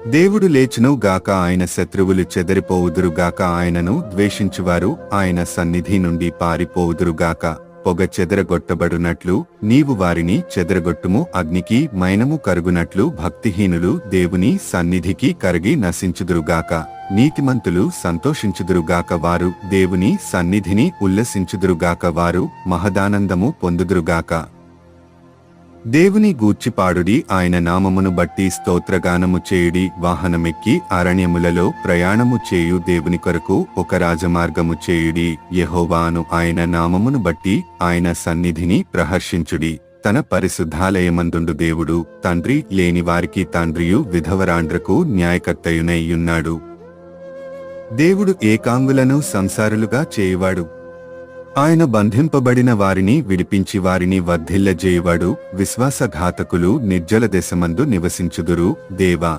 దేవుడు లేచును గాక, ఆయన శత్రువులు చెదరిపోవుదురుగాక, ఆయనను ద్వేషించువారు ఆయన సన్నిధి నుండి పారిపోవుదురుగాక. పొగ చెదరగొట్టబడునట్లు నీవు వారిని చెదరగొట్టుము, అగ్నికి మైనము కరుగునట్లు భక్తిహీనులు దేవుని సన్నిధికి కరిగి నశించుదురుగాక. నీతిమంతులు సంతోషించుదురుగాక, వారు దేవుని సన్నిధిని ఉల్లసించుదురుగాక, వారు మహదానందము పొందుదురుగాక. దేవుని గూర్చి పాడుడి, ఆయన నామమును బట్టి స్తోత్రగానము చేయుడి. వాహనమెక్కి అరణ్యములలో ప్రయాణము చేయు దేవుని కొరకు ఒక రాజమార్గము చేయుడి. యెహోవాను ఆయన నామమును బట్టి ఆయన సన్నిధిని ప్రహర్షించుడి. తన పరిశుద్ధాలయమందుండు దేవుడు తండ్రి లేని వారికి తండ్రియు, విధవరాండ్రకు న్యాయకర్తయునైయున్నాడు. దేవుడు ఏకాంగులను సంసారులుగా చేయువాడు. ఆయన బంధింపబడిన వారిని విడిపించి వారిని వర్ధిల్లజేయువాడు. విశ్వాసఘాతకులు నిర్జల దేశమందు నివసించుదురు. దేవా,